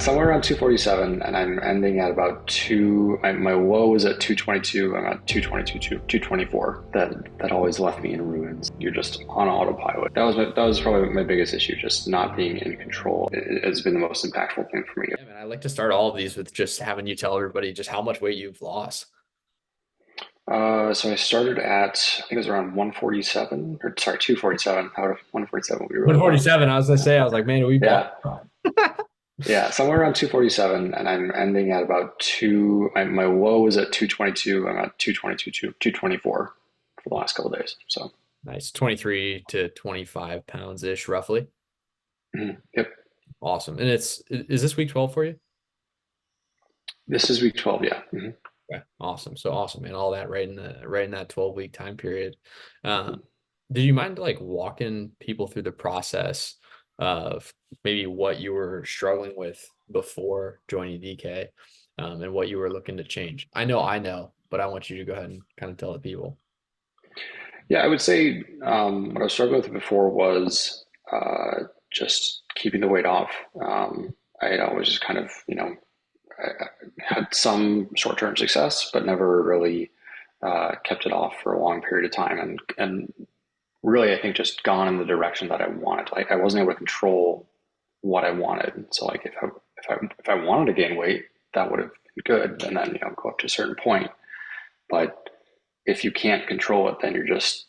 somewhere around 247, and I'm ending at about my low was at 222. I'm at 222, 224. That always left me in ruins. You're just on autopilot. That was probably my biggest issue. Just not being in control has been the most impactful thing for me. Yeah, man, I like to start all of these with just having you tell everybody just how much weight you've lost. So I started at, I think it was around 147, or sorry, 247. How would 147 would be really wrong. 147, I was gonna say, I was like, man, we bought. Yeah, yeah, somewhere around 247, and I'm ending at about my low was at 222. I'm at 222, 224 for the last couple of days. So, Nice. 23 to 25 pounds ish, roughly. yep, Awesome. And is this week 12 for you? this is week 12. Yeah. Yeah. Awesome. So awesome, man. All that right in that 12-week time period. Did you mind like walking people through the process of maybe what you were struggling with before joining DK, and what you were looking to change? I know, but I want you to go ahead and kind of tell the people. Yeah, I would say what I was struggling with before was just keeping the weight off. I had always just kind of, I had some short-term success, but never really kept it off for a long period of time, and really, I think just gone in the direction that I wanted. Like I wasn't able to control what I wanted. So like if I wanted to gain weight, that would have been good, and then go up to a certain point. But if you can't control it, then you're just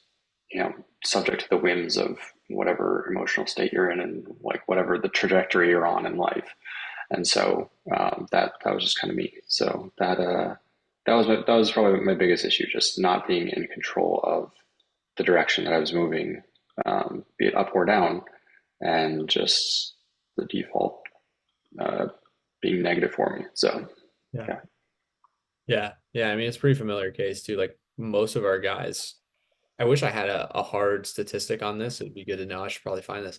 subject to the whims of whatever emotional state you're in, and like whatever the trajectory you're on in life. And so that was just kind of me. So that was probably my biggest issue, just not being in control of the direction that I was moving, be it up or down, and just the default uh, being negative for me. So Yeah. yeah, Yeah. Yeah. I mean, it's a pretty familiar case too. Like most of our guys, I wish I had a hard statistic on this. It'd be good to know. I should probably find this.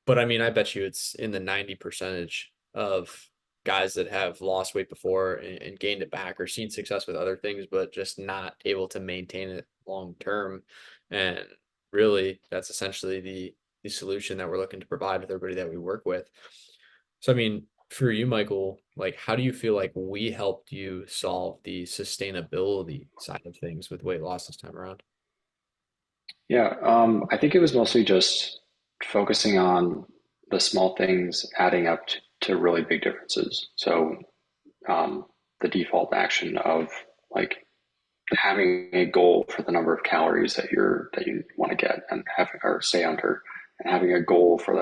But I mean, I bet you it's in the 90 percentage of guys that have lost weight before and gained it back or seen success with other things, but just not able to maintain it long term. And really, that's essentially the solution that we're looking to provide with everybody that we work with. So, I mean, for you, Michael, like, how do you feel like we helped you solve the sustainability side of things with weight loss this time around? yeah. I think it was mostly just focusing on the small things adding up to really big differences. So the default action of like having a goal for the number of calories that you want to get and having or stay under, and having a goal for the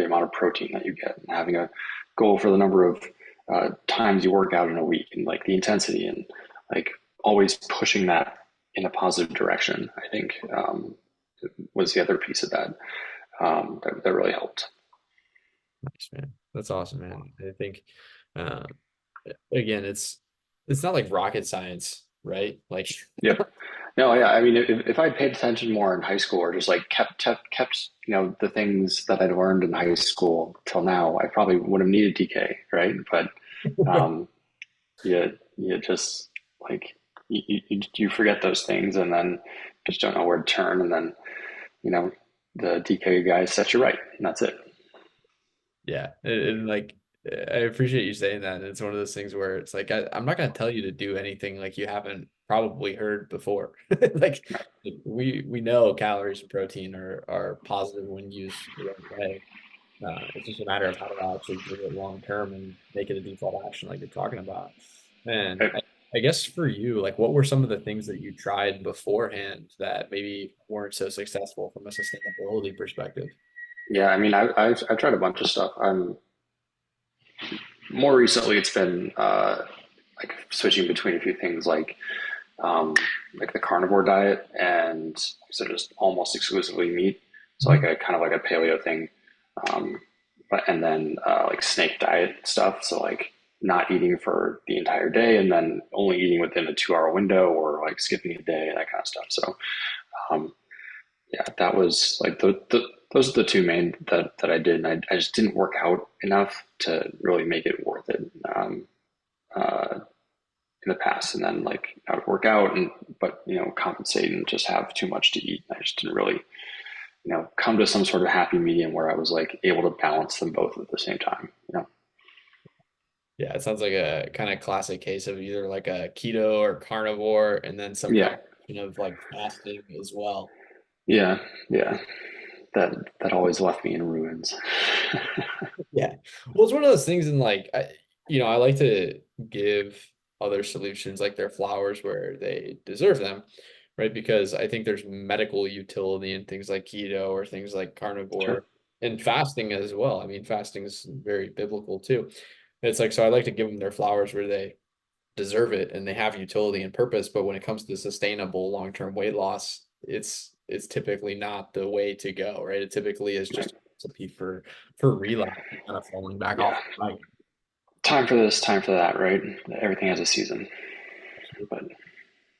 amount of protein that you get, and having a goal for the number of times you work out in a week, and like the intensity, and like always pushing that in a positive direction. I think was the other piece of that that really helped. Nice, man. That's awesome, man. I think, uh, again, it's not like rocket science, right? Like, Yep. No, yeah. I mean, if I'd paid attention more in high school, or just like kept the things that I'd learned in high school till now, I probably would have needed DK, right? But um, you just like you forget those things, and then just don't know where to turn, and then you know the DK guys set you right, and that's it. yeah, and like, I appreciate you saying that. And it's one of those things where it's like I'm not gonna tell you to do anything like you haven't probably heard before. Like, we know calories and protein are positive when used the right way. It's just a matter of how to actually do it long term and make it a default action like you're talking about. And Right. I guess for you, like what were some of the things that you tried beforehand that maybe weren't so successful from a sustainability perspective? Yeah, I mean, I've tried a bunch of stuff. More recently, it's been like switching between a few things, um, like the carnivore diet, and so just almost exclusively meat. So like Mhm. a kind of like a paleo thing, um, but and then like snake diet stuff. So like not eating for the entire day, and then only eating within a 2 hour window, or like skipping a day, that kind of stuff. So um, yeah, that was like those are the two main that I did, and I just didn't work out enough to really make it worth it. Uh, in the past, and then like I would work out and but compensate and just have too much to eat. I just didn't really come to some sort of happy medium where I was like able to balance them both at the same time. Yeah, it sounds like a kind of classic case of either like a keto or carnivore, and then some Yeah, combination of like fasting as well. yeah, yeah. That always left me in ruins. Yeah. Well, it's one of those things in like I like to give other solutions like their flowers where they deserve them, right? Because I think there's medical utility in things like keto or things like Sure. carnivore and fasting as well. I mean, fasting is very biblical too. It's like so I like to give them their flowers where they deserve it and they have utility and purpose, but when it comes to sustainable long-term weight loss, it's typically not the way to go, right? It typically is Right. just a recipe for relapse and kind of falling back Yeah. off the wagon. Time for this, time for that, right? Everything has a season. But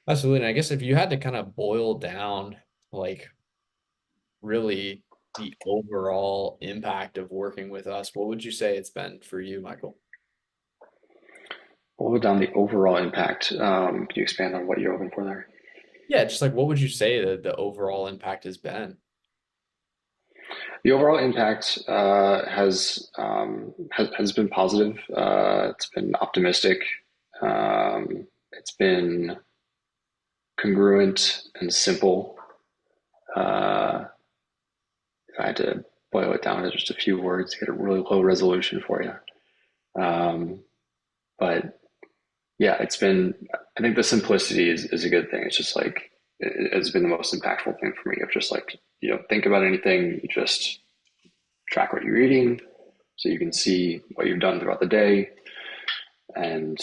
Absolutely. And I guess if you had to kind of boil down like really the overall impact of working with us, what would you say it's been for you, Michael? what would down the overall impact? Could you expand on what you're hoping for there? Yeah, just like what would you say that the overall impact has been? The overall impact has been positive. It's been optimistic. It's been congruent and simple. Uh, if I had to boil it down to just a few words, get a really low resolution for you. Um, but yeah, it's been. I think the simplicity is a good thing. It's just like it's been the most impactful thing for me. Of just like you don't think about anything. You just track what you're eating, so you can see what you've done throughout the day, and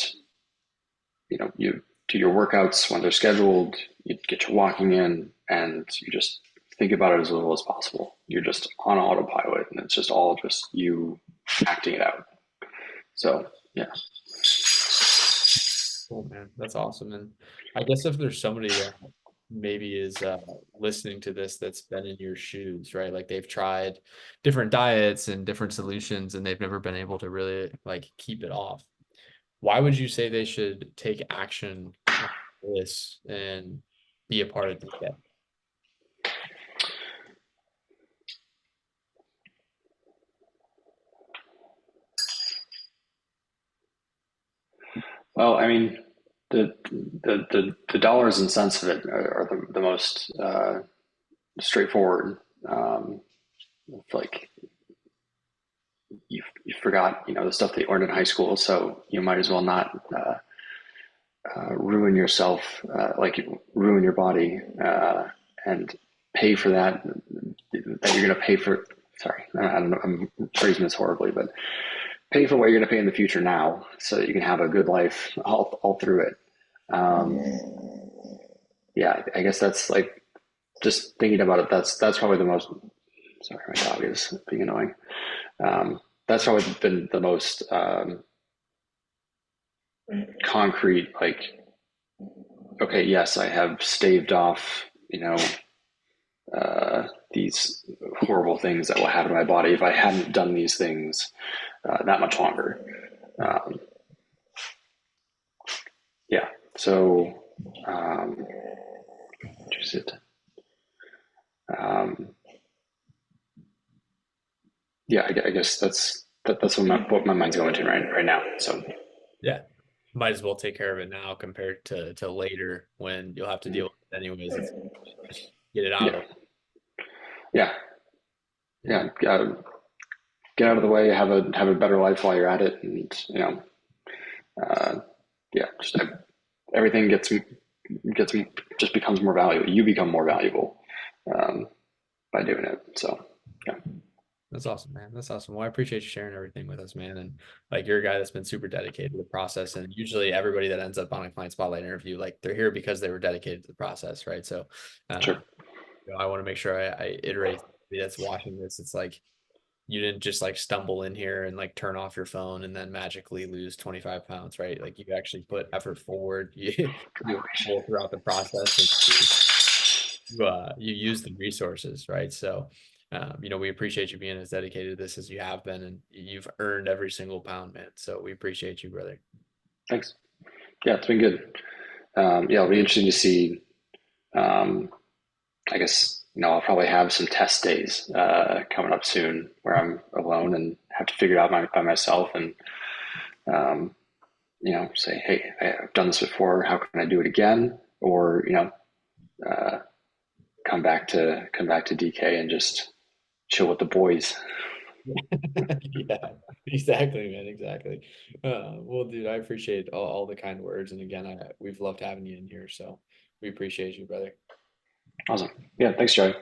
you do your workouts when they're scheduled. You get your walking in, and you just think about it as little as possible. You're just on autopilot, and it's just all just you acting it out. So yeah, Oh man, that's awesome. And I guess if there's somebody that maybe is listening to this that's been in your shoes, right? Like they've tried different diets and different solutions and they've never been able to really like keep it off. Why would you say they should take action on this and be a part of this? well, I mean, the dollars and cents of it are the most straightforward. It's like you forgot, the stuff that you learned in high school, so you might as well not ruin yourself, like ruin your body, and pay for that. That you're going to pay for. Sorry, I don't know. I'm phrasing this horribly, but pay for what you're going to pay in the future now, so that you can have a good life all through it. Um, yeah, I guess that's like just thinking about it. That's probably the most. Sorry, my dog is being annoying. That's probably been the most concrete. Like, okay, yes, I have staved off, these horrible things that will happen to my body if I hadn't done these things that much longer. Right. Um, yeah. So, um, just it. Um, yeah, I guess that's what my mind's going to right now. So, Yeah. Might as well take care of it now compared to later when you'll have to deal with it anyways. It's just get it out of yeah, the way. yeah, Yeah. yeah. Get out of the way. Have a better life while you're at it, and uh, yeah, just everything gets just becomes more valuable. You become more valuable um, by doing it. So yeah, That's awesome, man. That's awesome. Well, I appreciate you sharing everything with us, man. And like you're a guy that's been super dedicated to the process. And usually everybody that ends up on a client spotlight interview, like they're here because they were dedicated to the process, right? So sure. I want to make sure I iterate that's watching this. It's like you didn't just like stumble in here and like turn off your phone and then magically lose 25 pounds, right? Like you actually put effort forward. You humble throughout the process and you use the resources, right? So, we appreciate you being as dedicated to this as you have been, and you've earned every single pound, man. So we appreciate you, brother. Thanks. Yeah, it's been good. Yeah, it'll be interesting to see. Um, I guess I'll probably have some test days coming up soon where I'm alone and have to figure it out by myself, and say, hey, I've done this before. How can I do it again? Or, uh, come back to DK and just chill with the boys. Yeah, exactly, man, exactly. Well, dude, I appreciate all the kind words, and again, we've loved having you in here, so we appreciate you, brother. Awesome. Yeah, thanks, Joey.